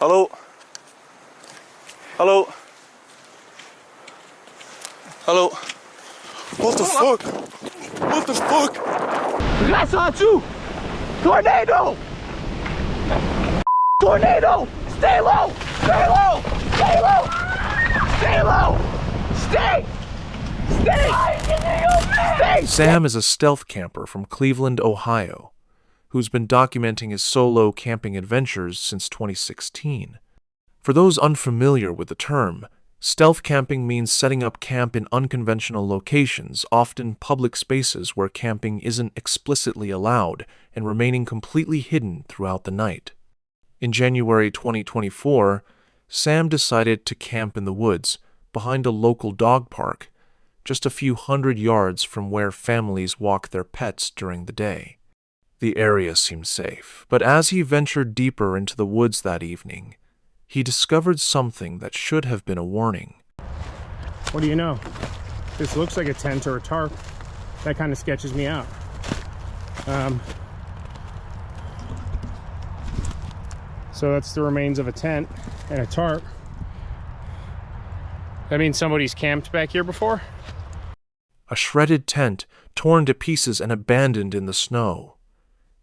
Hello? Hello? Hello? What the fuck? What the fuck? That's not you! Tornado! Tornado! Stay low! Stay low! Stay low! Stay low! Stay! Stay! Sam is a stealth camper from Cleveland, Ohio, who's been documenting his solo camping adventures since 2016. For those unfamiliar with the term, stealth camping means setting up camp in unconventional locations, often public spaces where camping isn't explicitly allowed, and remaining completely hidden throughout the night. In January 2024, Sam decided to camp in the woods behind a local dog park, just a few hundred yards from where families walk their pets during the day. The area seemed safe, but as he ventured deeper into the woods that evening, he discovered something that should have been a warning. What do you know? This looks like a tent or a tarp. That kind of sketches me out. So that's the remains of a tent and a tarp. That means somebody's camped back here before? A shredded tent, torn to pieces and abandoned in the snow.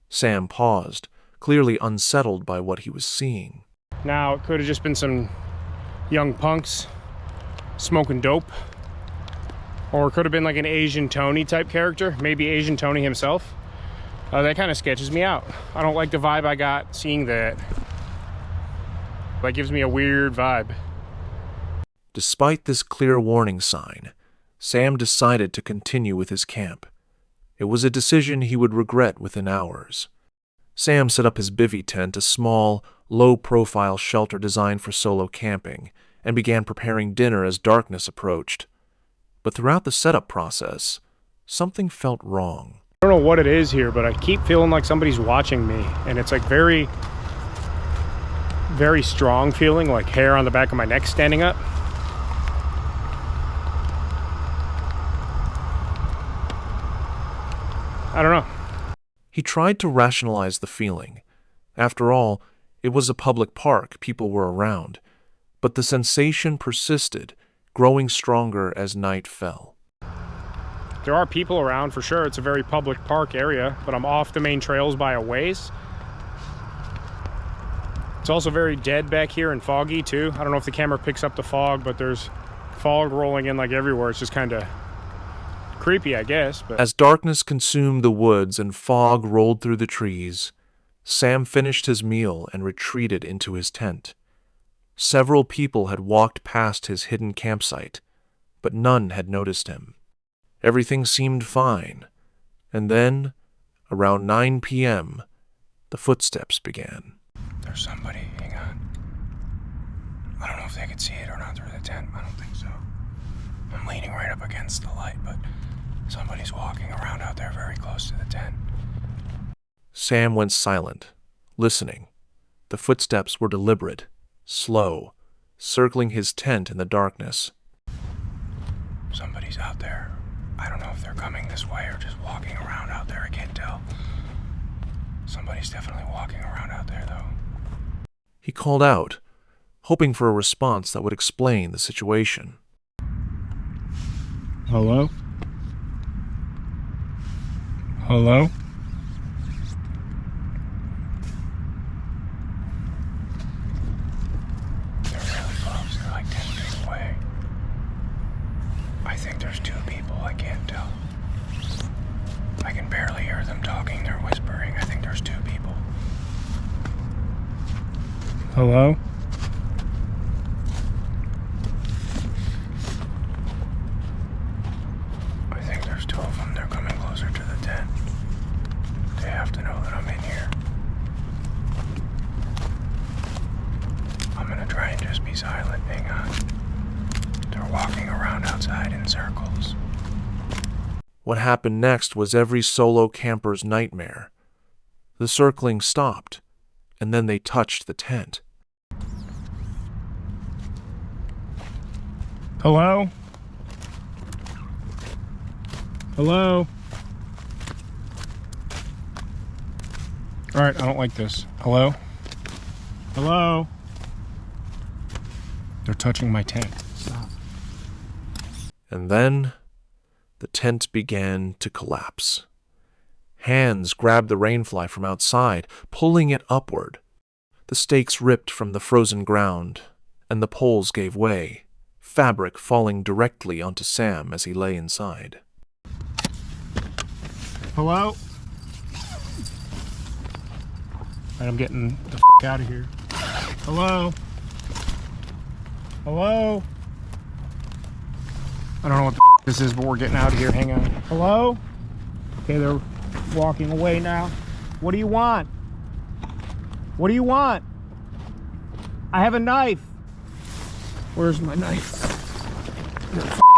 Sam paused, clearly unsettled by what he was seeing. Now, it could have just been some young punks smoking dope. Or it could have been like an Asian Tony type character, maybe Asian Tony himself. That kind of sketches me out. I don't like the vibe I got seeing that. That gives me a weird vibe. Despite this clear warning sign, Sam decided to continue with his camp. It was a decision he would regret within hours. Sam set up his bivvy tent, a small, low-profile shelter designed for solo camping, and began preparing dinner as darkness approached. But throughout the setup process, something felt wrong. I don't know what it is here, but I keep feeling like somebody's watching me, and it's like very, very strong feeling, like hair on the back of my neck standing up. I don't know. He tried to rationalize the feeling. After all, it was a public park, people were around. But the sensation persisted, growing stronger as night fell. There are people around for sure. It's a very public park area, but I'm off the main trails by a ways. It's also very dead back here and foggy too. I don't know if the camera picks up the fog, but there's fog rolling in like everywhere. It's just kind of creepy, I guess. But as darkness consumed the woods and fog rolled through the trees, Sam finished his meal and retreated into his tent. Several people had walked past his hidden campsite, but none had noticed him. Everything seemed fine, and then, around 9 p.m., the footsteps began. There's somebody, hang on. I don't know if they could see it or not through the tent. I don't think so. I'm leaning right up against the light, but somebody's walking around out there very close to the tent. Sam went silent, listening. The footsteps were deliberate, slow, circling his tent in the darkness. Somebody's out there. I don't know if they're coming this way or just walking around out there. I can't tell. Somebody's definitely walking around out there, though. He called out, hoping for a response that would explain the situation. hello? Hello? They're really close. They're like 10 feet away. I think there's two people. I can't tell. I can barely hear them talking. They're whispering. I think there's two people. Hello? I think there's two of them. They're coming closer to the tent. They have to know that I'm in here. I'm gonna try and just be silent. Hang on. They're walking around outside in circles. What happened next was every solo camper's nightmare. The circling stopped, and then they touched the tent. Hello? Hello? Alright, I don't like this. Hello? Hello? They're touching my tent. Stop. And then the tent began to collapse. Hands grabbed the rainfly from outside, pulling it upward. The stakes ripped from the frozen ground, and the poles gave way, fabric falling directly onto Sam as he lay inside. Hello? Alright, I'm getting the out of here. Hello? Hello? I don't know what this is, but we're getting out of here. Hang on. Hello? Okay, they're walking away now. What do you want? What do you want? I have a knife. Where's my knife?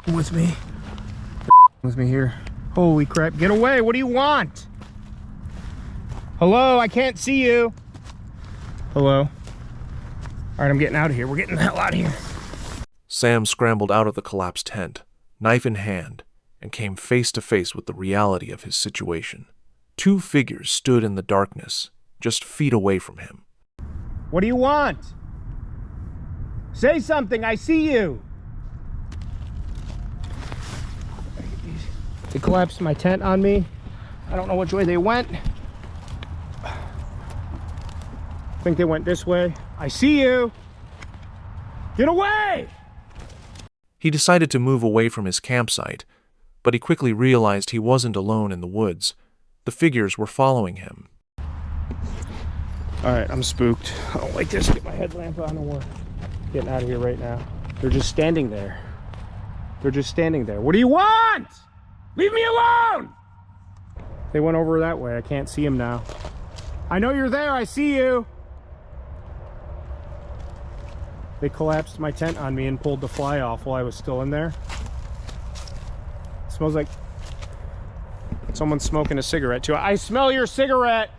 They're with me. They're with me here. Holy crap. Get away. What do you want? Hello? I can't see you. Hello? All right, I'm getting out of here. We're getting the hell out of here. Sam scrambled out of the collapsed tent, knife in hand, and came face to face with the reality of his situation. Two figures stood in the darkness, just feet away from him. What do you want? Say something, I see you. They collapsed my tent on me. I don't know which way they went. I think they went this way. I see you. Get away! He decided to move away from his campsite, but he quickly realized he wasn't alone in the woods. The figures were following him. All right, I'm spooked. I don't like this. Get my headlamp on and we're getting out of here right now. They're just standing there. They're just standing there. What do you want? Leave me alone! They went over that way. I can't see them now. I know you're there. I see you. They collapsed my tent on me and pulled the fly off while I was still in there. It smells like someone's smoking a cigarette too. I smell your cigarette.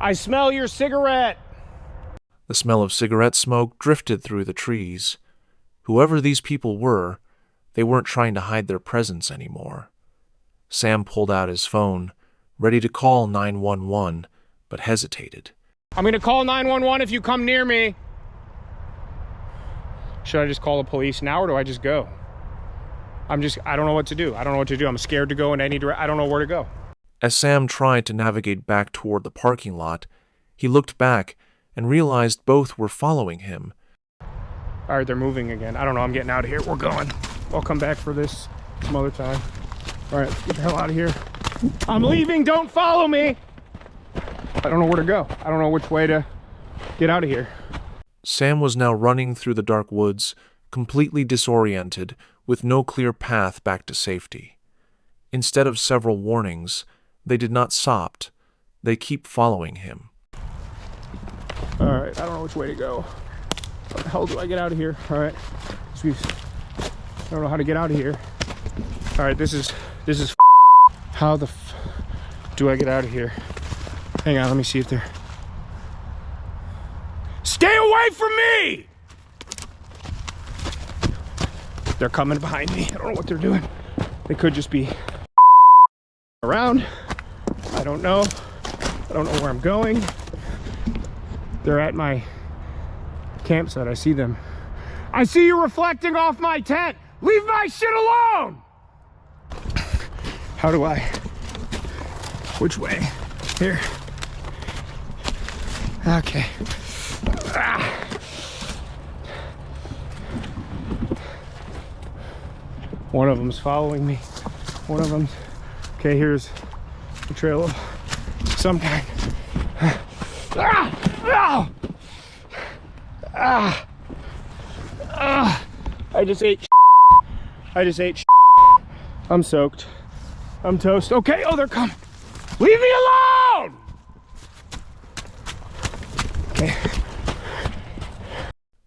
I smell your cigarette. The smell of cigarette smoke drifted through the trees. Whoever these people were, they weren't trying to hide their presence anymore. Sam pulled out his phone, ready to call 911, but hesitated. I'm gonna call 911 if you come near me. Should I just call the police now or do I just go? I don't know what to do. I don't know what to do. I'm scared to go in any direction. I don't know where to go. As Sam tried to navigate back toward the parking lot, he looked back and realized both were following him. All right, they're moving again. I don't know. I'm getting out of here. We're going. I'll come back for this some other time. All right, let's get the hell out of here. I'm leaving. Don't follow me. I don't know where to go. I don't know which way to get out of here. Sam was now running through the dark woods, completely disoriented, with no clear path back to safety. Instead of several warnings, they did not stop. They keep following him. All right, I don't know which way to go. How the hell do I get out of here? All right, I don't know how to get out of here. All right, this is how the do I get out of here? Hang on, let me see if they're... Stay away from me! They're coming behind me. I don't know what they're doing. They could just be around. I don't know. I don't know where I'm going. They're at my campsite. I see them. I see you reflecting off my tent. Leave my shit alone! How do I? Which way? Here. Okay. Ah. One of them's following me. One of them's... Okay, here's the trail of some kind. Ah! Ah! Ah! Ah! I just ate. I just ate. I'm soaked. I'm toast. Okay. Oh, they're coming. Leave me alone. Okay.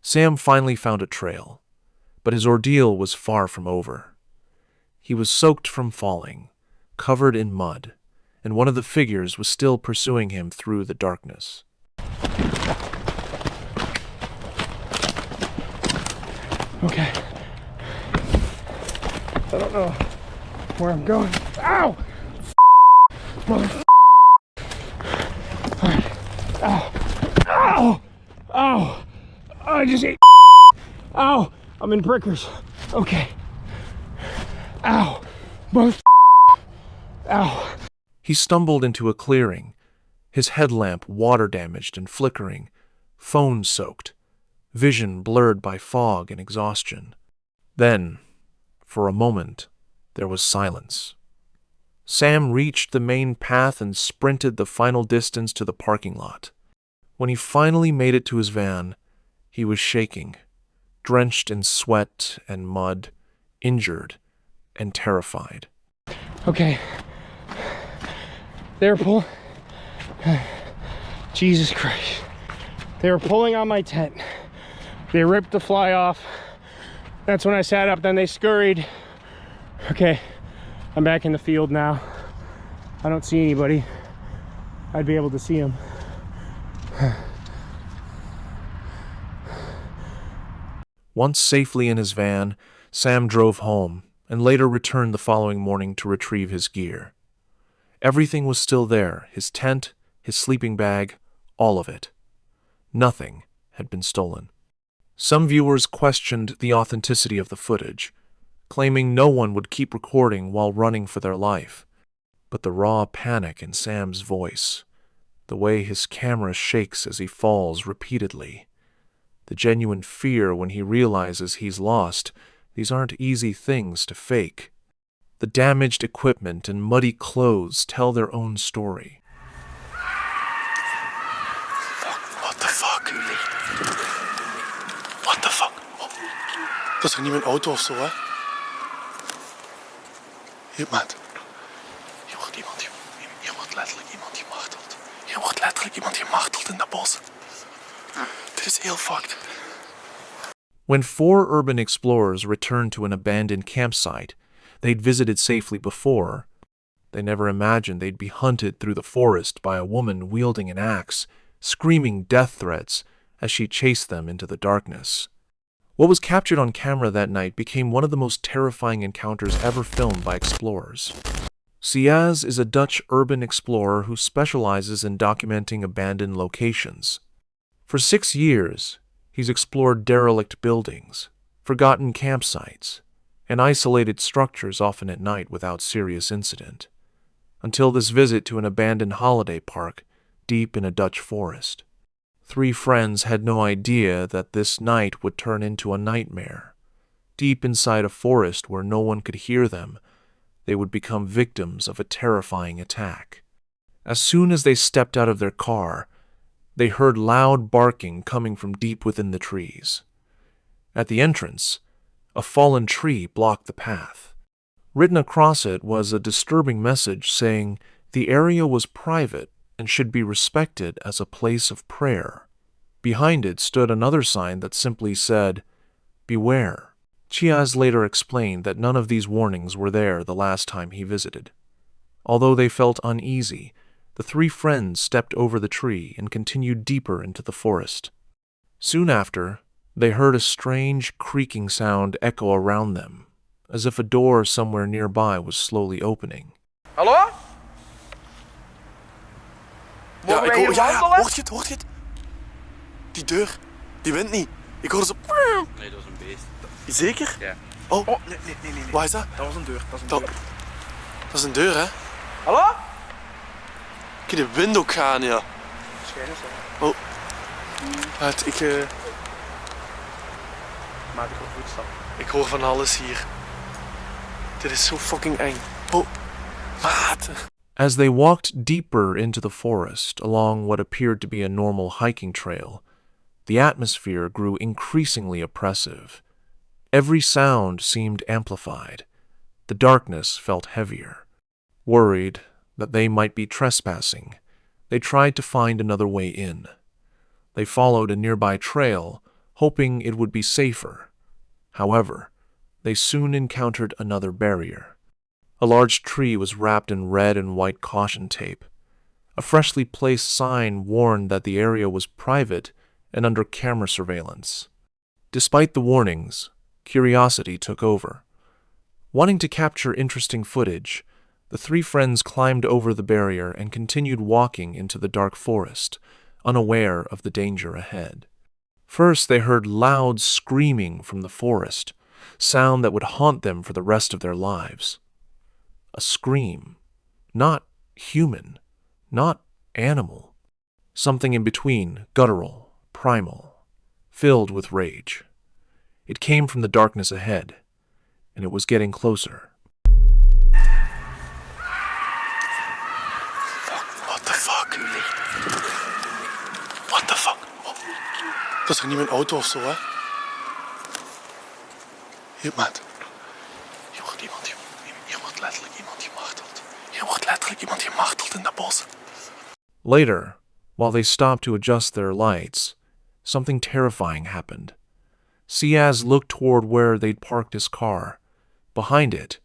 Sam finally found a trail, but his ordeal was far from over. He was soaked from falling, covered in mud, and one of the figures was still pursuing him through the darkness. Okay. I don't know where I'm going. Ow! Mother. Alright. Ow! Ow! Ow! I just ate. Ow! I'm in prickers. Okay. Ow! Both. Ow. He stumbled into a clearing, his headlamp water-damaged and flickering, phone soaked, vision blurred by fog and exhaustion. Then, for a moment, there was silence. Sam reached the main path and sprinted the final distance to the parking lot. When he finally made it to his van, he was shaking, drenched in sweat and mud, injured and terrified. Okay. They were pulling. Jesus Christ. They were pulling on my tent. They ripped the fly off. That's when I sat up, then they scurried. Okay, I'm back in the field now. I don't see anybody. I'd be able to see them. Once safely in his van, Sam drove home and later returned the following morning to retrieve his gear. Everything was still there, his tent, his sleeping bag, all of it. Nothing had been stolen. Some viewers questioned the authenticity of the footage, claiming no one would keep recording while running for their life. But the raw panic in Sam's voice, the way his camera shakes as he falls repeatedly, the genuine fear when he realizes he's lost, these aren't easy things to fake. The damaged equipment and muddy clothes tell their own story. What the fuck? What the fuck? Oh, dat is toch niet mijn auto of zo, hè? Hier, maat. Hier wordt letterlijk iemand gemarteld. Hier wordt letterlijk iemand gemarteld in dat bos. Dit is heel fucked. When 4 urban explorers returned to an abandoned campsite they'd visited safely before, they never imagined they'd be hunted through the forest by a woman wielding an axe, screaming death threats as she chased them into the darkness. What was captured on camera that night became one of the most terrifying encounters ever filmed by explorers. Siaz is a Dutch urban explorer who specializes in documenting abandoned locations. For 6 years, he's explored derelict buildings, forgotten campsites, and isolated structures often at night without serious incident, until this visit to an abandoned holiday park deep in a Dutch forest. 3 friends had no idea that this night would turn into a nightmare. Deep inside a forest where no one could hear them, they would become victims of a terrifying attack. As soon as they stepped out of their car, they heard loud barking coming from deep within the trees. At the entrance, a fallen tree blocked the path. Written across it was a disturbing message saying the area was private and should be respected as a place of prayer. Behind it stood another sign that simply said, "Beware." Chiaz later explained that none of these warnings were there the last time he visited. Although they felt uneasy, the 3 friends stepped over the tree and continued deeper into the forest. Soon after, they heard a strange creaking sound echo around them, as if a door somewhere nearby was slowly opening. Hallo? Ja, Mogen wij hier wandelen? hoort je het? Die deur, die wint niet. Ik hoor zo... Nee, dat was een beest. Zeker? Ja. Oh, Nee. waar is dat? Dat was een deur. Dat is een deur, hè? Hallo? Ik de wind ook gaan, ja. Schijnen zo. Oh. Maat, Maat, ik hoor voetstappen. ik hoor van alles hier. Dit is zo fucking eng. Oh, maat. As they walked deeper into the forest along what appeared to be a normal hiking trail, the atmosphere grew increasingly oppressive. Every sound seemed amplified. The darkness felt heavier. Worried that they might be trespassing, they tried to find another way in. They followed a nearby trail, hoping it would be safer. However, they soon encountered another barrier. A large tree was wrapped in red and white caution tape. A freshly placed sign warned that the area was private and under camera surveillance. Despite the warnings, curiosity took over. Wanting to capture interesting footage, the 3 friends climbed over the barrier and continued walking into the dark forest, unaware of the danger ahead. First, they heard loud screaming from the forest, sound that would haunt them for the rest of their lives. A scream, not human, not animal, something in between, guttural, primal, filled with rage. It came from the darkness ahead, and it was getting closer. What the fuck? What the fuck? Oh. Dat is toch niet mijn auto of zo, hè? Hier, maat. Hier wordt iemand, hier wordt letterlijk iemand gemarteld. Hier wordt letterlijk iemand gemarteld in dat bos. Later, while they stopped to adjust their lights, something terrifying happened. Siaz looked toward where they'd parked his car. Behind it,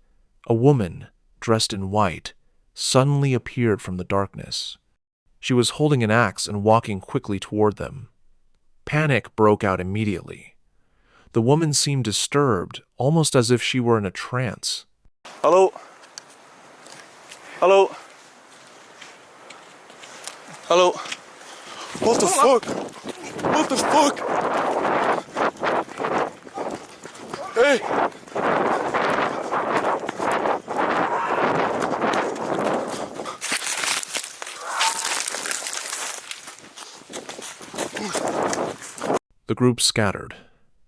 a woman, dressed in white, suddenly appeared from the darkness. She was holding an axe and walking quickly toward them. Panic broke out immediately. The woman seemed disturbed, almost as if she were in a trance. Hallo? Hallo? Hallo? What the fuck? What the fuck? Hey! The group scattered.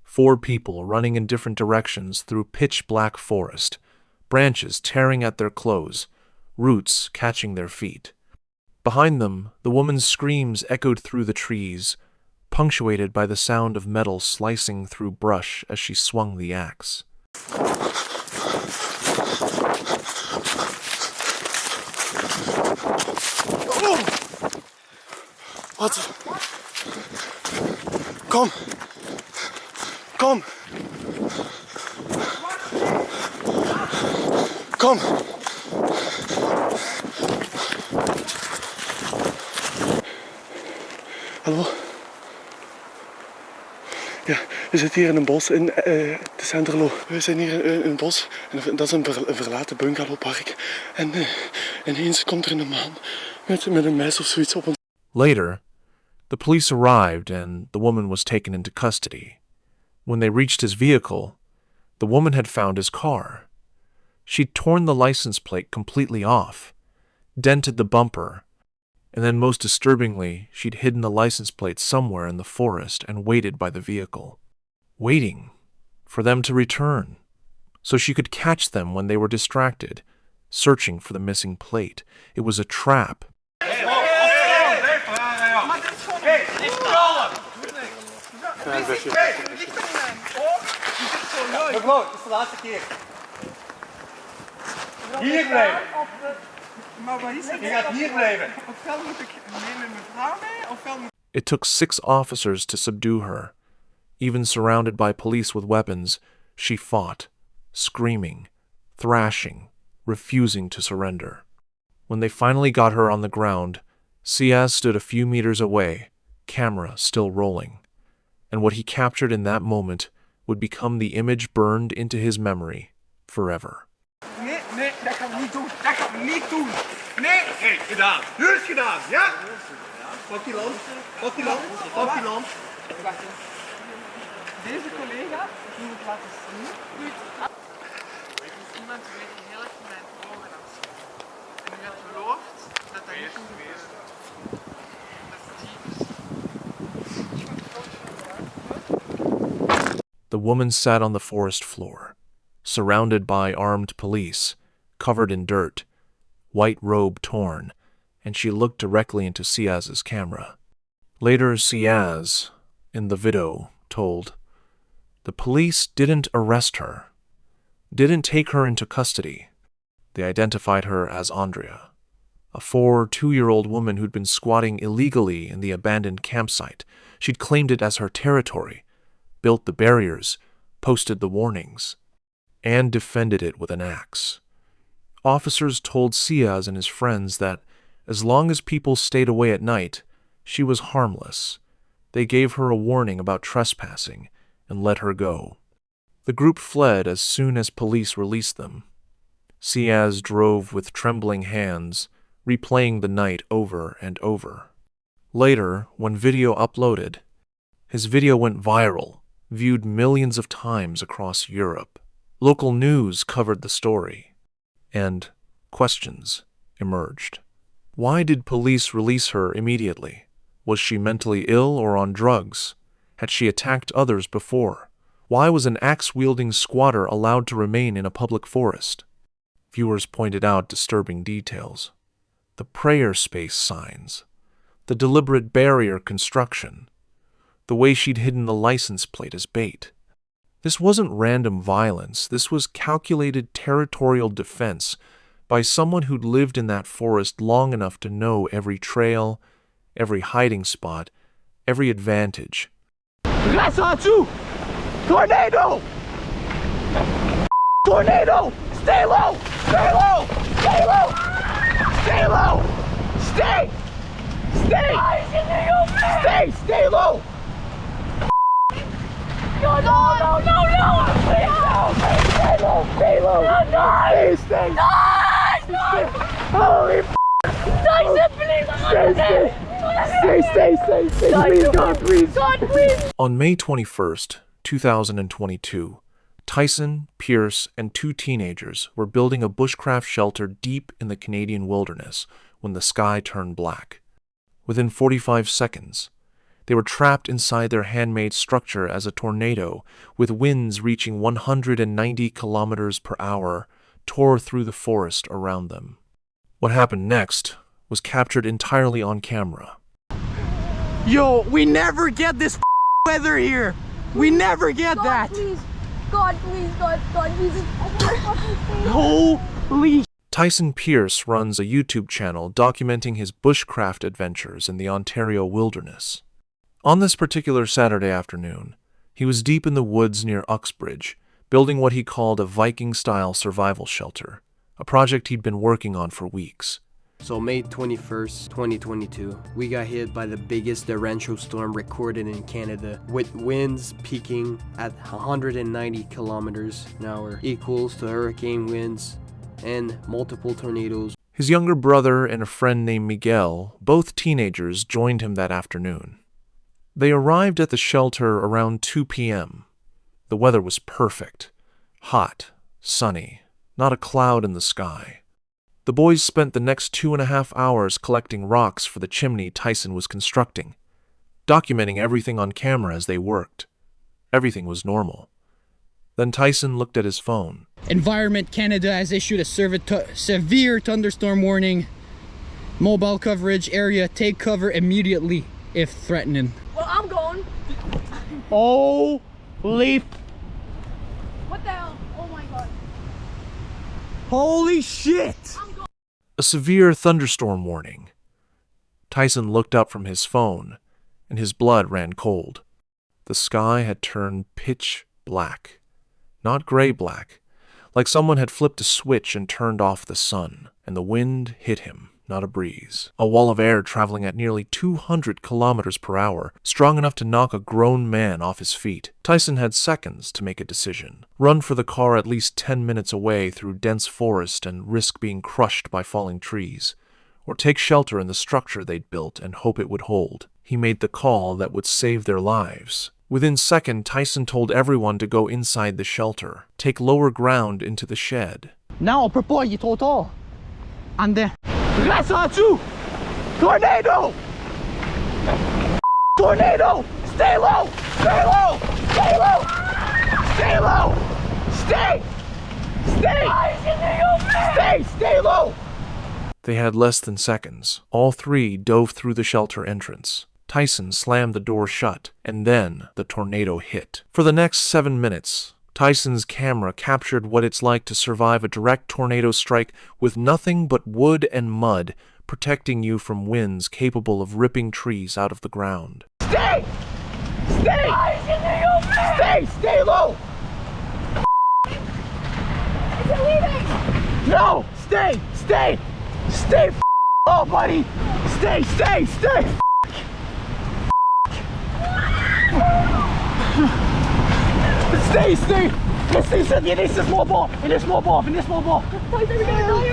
4 people running in different directions through pitch-black forest, branches tearing at their clothes, roots catching their feet. Behind them, the woman's screams echoed through the trees, punctuated by the sound of metal slicing through brush as she swung the axe. Wat? Kom! Kom! Kom! Hallo? Ja, we zitten hier in een bos in de Centerlo. We zijn hier in een bos en dat is een verlaten bungalowpark. En ineens komt er een man met een mes of zoiets op ons. Later, the police arrived and the woman was taken into custody. When they reached his vehicle, the woman had found his car. She'd torn the license plate completely off, dented the bumper, and then most disturbingly, she'd hidden the license plate somewhere in the forest and waited by the vehicle, waiting for them to return, so she could catch them when they were distracted, searching for the missing plate. It was a trap. Mevrouw, het is de laatste keer. Hier blijven. Maar wat is het? Je gaat hier blijven. Ofwel moet ik nemen mevrouw mee, ofwel moet... It took 6 officers to subdue her. Even surrounded by police with weapons, she fought, screaming, thrashing, refusing to surrender. When they finally got her on the ground, Siaz stood a few meters away, camera still rolling. And what he captured in that moment would become the image burned into his memory forever. Nee, dat gaan we niet doen. Dat gaan we niet doen. Nee. Hey, gedaan. Nu is gedaan, ja? Pak die lamp. Pak die lamp. Pak die lamp. Deze collega, die moet laten zien. Iemand weet heel erg mijn ogen afschiet. En u hebt beloofd dat dat niet moet gebeuren. Dat is typisch. The woman sat on the forest floor, surrounded by armed police, covered in dirt, white robe torn, and she looked directly into Siaz's camera. Later, Siaz, in the video, told, the police didn't arrest her, didn't take her into custody. They identified her as Andrea, a 2-year-old woman who'd been squatting illegally in the abandoned campsite. She'd claimed it as her territory, built the barriers, posted the warnings, and defended it with an axe. Officers told Siaz and his friends that as long as people stayed away at night, she was harmless. They gave her a warning about trespassing and let her go. The group fled as soon as police released them. Siaz drove with trembling hands, replaying the night over and over. Later, when video uploaded, His video went viral, viewed millions of times across Europe. Local news covered the story, and questions emerged. Why did police release her immediately? Was she mentally ill or on drugs? Had she attacked others before? Why was an axe-wielding squatter allowed to remain in a public forest? Viewers pointed out disturbing details. The prayer space signs, the deliberate barrier construction, the way she'd hidden the license plate as bait. This wasn't random violence, this was calculated territorial defense by someone who'd lived in that forest long enough to know every trail, every hiding spot, every advantage. Rassatu! Tornado! Tornado! Stay low! Stay low! Stay low! Stay low! Stay! Stay! Stay! Stay low! No, no, no, no, no! Stay low! Stay low! Stay low! No! Stay! No! Holy f***! Stay! Please, God, please! God, please! On May 21st, 2022, Tyson, Pierce, and two teenagers were building a bushcraft shelter deep in the Canadian wilderness when the sky turned black. Within 45 seconds, they were trapped inside their handmade structure as a tornado, with winds reaching 190 kilometers per hour, tore through the forest around them. What happened next was captured entirely on camera. Yo, we never get this weather here. We never get that. Please. God, please, God, Jesus. Holy. Tyson Pierce runs a YouTube channel documenting his bushcraft adventures in the Ontario wilderness. On this particular Saturday afternoon, he was deep in the woods near Uxbridge, building what he called a Viking-style survival shelter, a project he'd been working on for weeks. So May 21st, 2022, we got hit by the biggest torrential storm recorded in Canada, with winds peaking at 190 kilometers an hour, equals to hurricane winds and multiple tornadoes. His younger brother and a friend named Miguel, both teenagers, joined him that afternoon. They arrived at the shelter around 2 p.m. The weather was perfect, hot, sunny, not a cloud in the sky. The boys spent the next 2.5 hours collecting rocks for the chimney Tyson was constructing, documenting everything on camera as they worked. Everything was normal. Then Tyson looked at his phone. Environment Canada has issued a severe thunderstorm warning. Mobile coverage area, take cover immediately if threatening. Well, I'm going. Holy. What the hell? Oh my God. Holy shit. A severe thunderstorm warning. Tyson looked up from his phone, and his blood ran cold. The sky had turned pitch black. Not gray-black, like someone had flipped a switch and turned off the sun, and the wind hit him, not a breeze. A wall of air traveling at nearly 200 kilometers per hour, strong enough to knock a grown man off his feet. Tyson had seconds to make a decision. Run for the car at least 10 minutes away through dense forest and risk being crushed by falling trees, or take shelter in the structure they'd built and hope it would hold. He made the call that would save their lives. Within seconds, Tyson told everyone to go inside the shelter, take lower ground into the shed. Now, prepare you total. And Rassatu! Tornado! Tornado! Stay low! Stay low! Stay low! Stay low! Stay! Stay! Stay low! They had less than seconds. All three dove through the shelter entrance. Tyson slammed the door shut, and then the tornado hit. For the next 7 minutes, Tyson's camera captured what it's like to survive a direct tornado strike with nothing but wood and mud protecting you from winds capable of ripping trees out of the ground. Stay! Stay! Stay! Stay low! Is it leaving? No! Stay! Stay! Stay low, buddy! Stay! Stay! It is a small ball!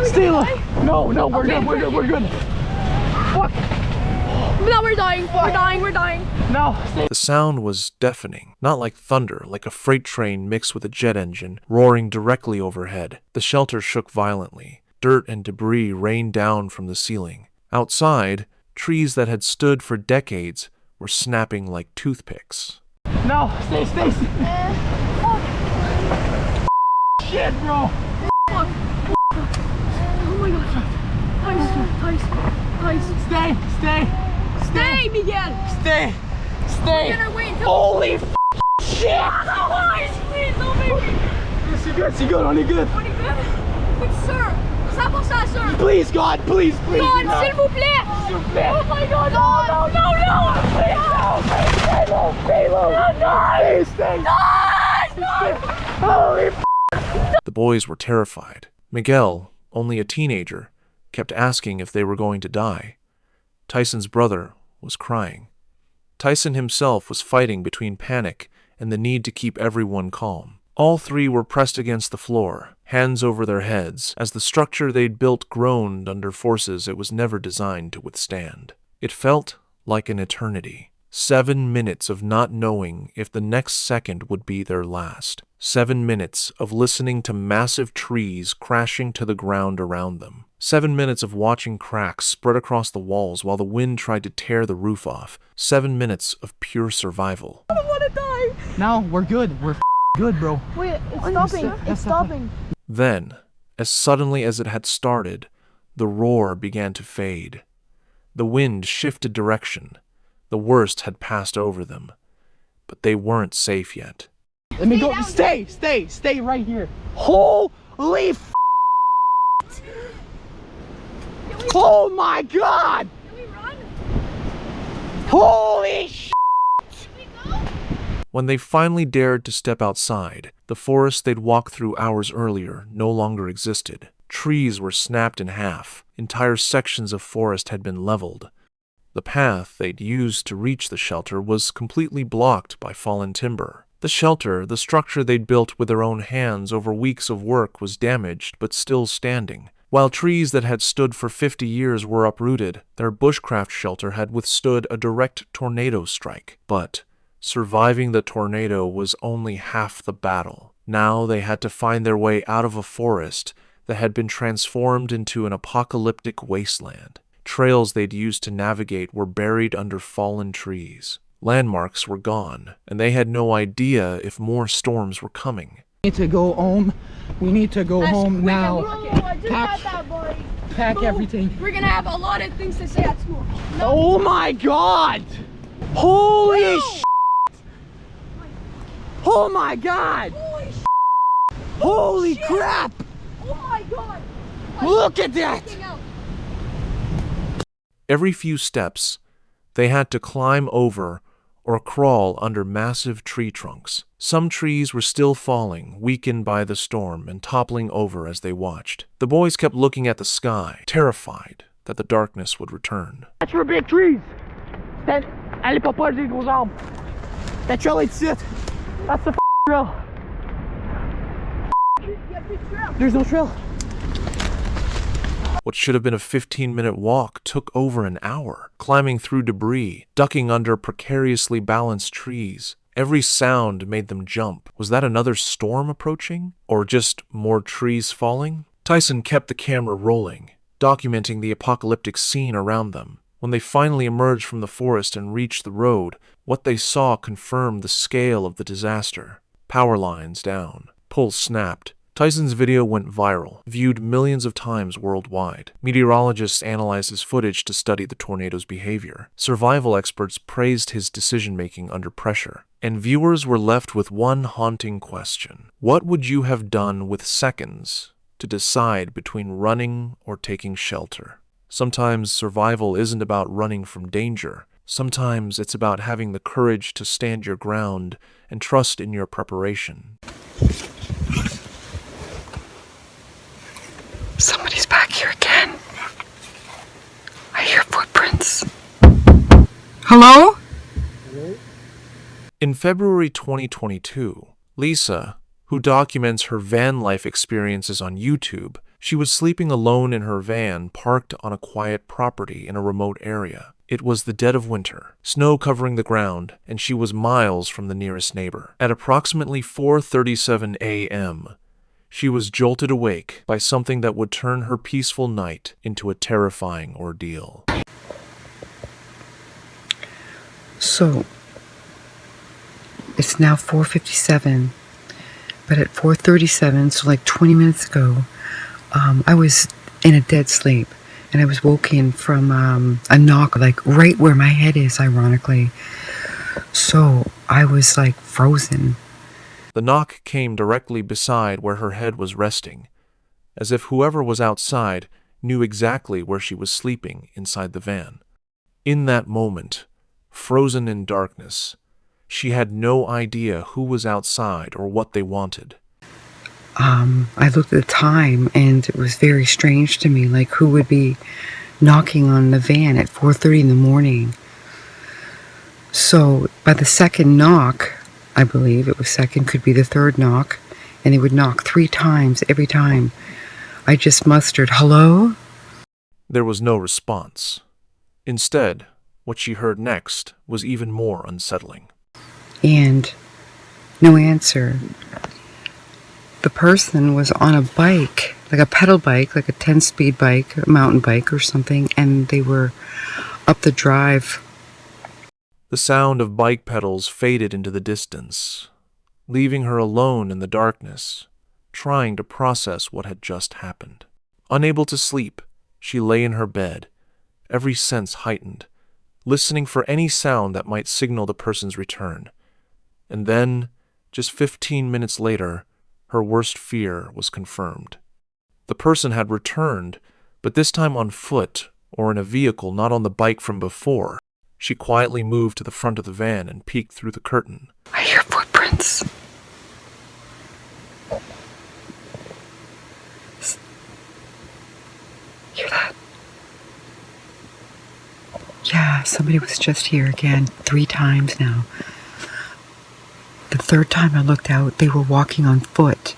Stay low! No, we're good. Fuck! No, we're dying. We're dying. We're dying. No. The sound was deafening, not like thunder, like a freight train mixed with a jet engine roaring directly overhead. The shelter shook violently. Dirt and debris rained down from the ceiling. Outside, trees that had stood for decades were snapping like toothpicks. No. Stay. Shit, bro. Oh my god. Tice. Stay, Miguel. Stay. We're gonna wait until. Holy shit. Tice, please, don't make me. C'est good, on est good. On est good? But sir, 100% sir. Please, God, please. God, s'il vous plaît. S'il vous plaît. Oh my god, no. Holy The boys were terrified. Miguel, only a teenager, kept asking if they were going to die. Tyson's brother was crying. Tyson himself was fighting between panic and the need to keep everyone calm. All three were pressed against the floor, hands over their heads, as the structure they'd built groaned under forces it was never designed to withstand. It felt like an eternity. 7 minutes of not knowing if the next second would be their last. 7 minutes of listening to massive trees crashing to the ground around them. 7 minutes of watching cracks spread across the walls while the wind tried to tear the roof off. 7 minutes of pure survival. I don't want to die. No, we're good. We're good, bro. Wait, it's stopping. It's stopping. Then, as suddenly as it had started, the roar began to fade. The wind shifted direction. The worst had passed over them, but they weren't safe yet. Let me go. Stay right here. Holy f***. Oh my god! Can we run? Holy sh**. Can we go? When they finally dared to step outside, the forest they'd walked through hours earlier no longer existed. Trees were snapped in half. Entire sections of forest had been leveled. The path they'd used to reach the shelter was completely blocked by fallen timber. The shelter, the structure they'd built with their own hands over weeks of work, was damaged but still standing. While trees that had stood for 50 years were uprooted, their bushcraft shelter had withstood a direct tornado strike. But surviving the tornado was only half the battle. Now they had to find their way out of a forest that had been transformed into an apocalyptic wasteland. Trails they'd used to navigate were buried under fallen trees. Landmarks were gone, and they had no idea if more storms were coming. We need to go home. We need to go home now. Pack everything. We're gonna have a lot of things to say at school. Oh my god! Holy sh**! Oh my god! Holy sh**! Holy crap! Oh my god! Look at that! Freaking out. Every few steps, they had to climb over or crawl under massive tree trunks. Some trees were still falling, weakened by the storm, and toppling over as they watched. The boys kept looking at the sky, terrified that the darkness would return. That's for big trees! Allez pas proche des gros arbres! That trail ain't shit! That's the trail! There's no trail! What should have been a 15-minute walk took over an hour, climbing through debris, ducking under precariously balanced trees. Every sound made them jump. Was that another storm approaching? Or just more trees falling? Tyson kept the camera rolling, documenting the apocalyptic scene around them. When they finally emerged from the forest and reached the road, what they saw confirmed the scale of the disaster. Power lines down. Poles snapped. Tyson's video went viral, viewed millions of times worldwide. Meteorologists analyzed his footage to study the tornado's behavior. Survival experts praised his decision-making under pressure. And viewers were left with one haunting question. What would you have done with seconds to decide between running or taking shelter? Sometimes survival isn't about running from danger. Sometimes it's about having the courage to stand your ground and trust in your preparation. Somebody's back here again. I hear footprints. Hello? In February 2022, Lisa, who documents her van life experiences on YouTube, she was sleeping alone in her van parked on a quiet property in a remote area. It was the dead of winter, snow covering the ground, and she was miles from the nearest neighbor. At approximately 4:37 a.m., she was jolted awake by something that would turn her peaceful night into a terrifying ordeal. So, it's now 4:57, but at 4:37, so like 20 minutes ago, I was in a dead sleep, and I was woken from a knock, like right where my head is, ironically. So, I was like frozen. The knock came directly beside where her head was resting, as if whoever was outside knew exactly where she was sleeping inside the van. In that moment, frozen in darkness, she had no idea who was outside or what they wanted. I looked at the time, and it was very strange to me, like who would be knocking on the van at 4:30 in the morning. So by the second knock, I believe it was second, could be the third knock, and they would knock 3 times every time. I just mustered, "Hello?" There was no response. Instead, what she heard next was even more unsettling. And no answer. The person was on a bike, like a pedal bike, like a 10-speed bike, a mountain bike or something, and they were up the drive. The sound of bike pedals faded into the distance, leaving her alone in the darkness, trying to process what had just happened. Unable to sleep, she lay in her bed, every sense heightened, listening for any sound that might signal the person's return. And then, just 15 minutes later, her worst fear was confirmed. The person had returned, but this time on foot or in a vehicle not on the bike from before. She quietly moved to the front of the van and peeked through the curtain. I hear footprints. Hear that? Yeah, somebody was just here again 3 times now. The third time I looked out, they were walking on foot.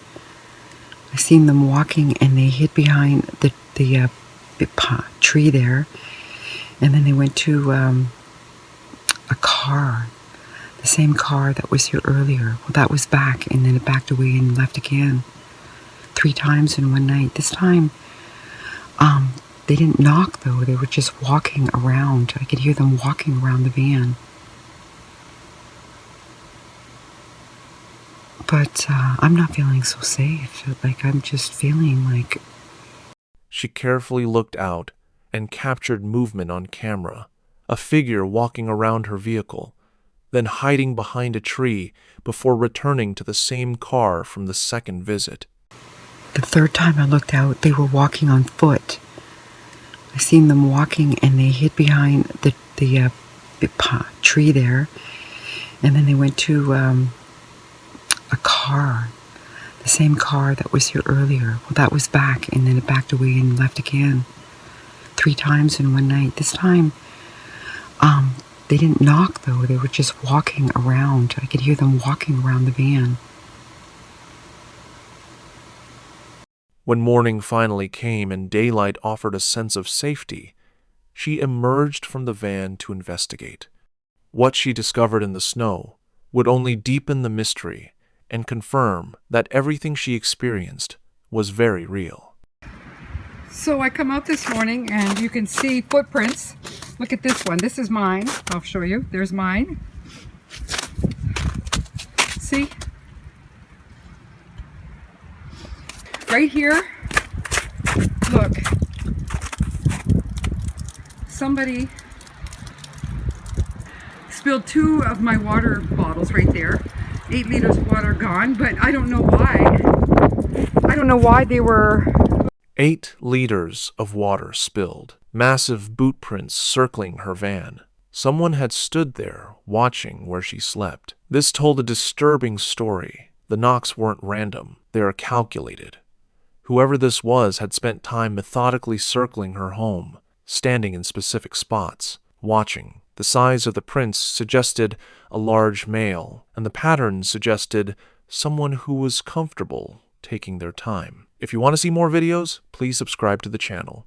I seen them walking, and they hid behind the tree there, and then they went to a car, the same car that was here earlier. Well, that was back, and then it backed away and left again. 3 times in one night. This time, they didn't knock, though. They were just walking around. I could hear them walking around the van. But I'm not feeling so safe. Like, I'm just feeling like... She carefully looked out and captured movement on camera, a figure walking around her vehicle, then hiding behind a tree before returning to the same car from the second visit. The third time I looked out, they were walking on foot. I seen them walking, and they hid behind the tree there, and then they went to a car, the same car that was here earlier. Well, that was back, and then it backed away and left again. 3 times in one night. This time, they didn't knock, though. They were just walking around. I could hear them walking around the van. When morning finally came and daylight offered a sense of safety, she emerged from the van to investigate. What she discovered in the snow would only deepen the mystery and confirm that everything she experienced was very real. So I come out this morning, and you can see footprints. Look at this one. This is mine. I'll show you. There's mine. See? Right here. Look. Somebody spilled 2 of my water bottles right there. 8 liters of water gone, but I don't know why. I don't know why they were... 8 liters of water spilled, massive boot prints circling her van. Someone had stood there, watching where she slept. This told a disturbing story. The knocks weren't random, they are calculated. Whoever this was had spent time methodically circling her home, standing in specific spots, watching. The size of the prints suggested a large male, and the pattern suggested someone who was comfortable taking their time. If you want to see more videos, please subscribe to the channel.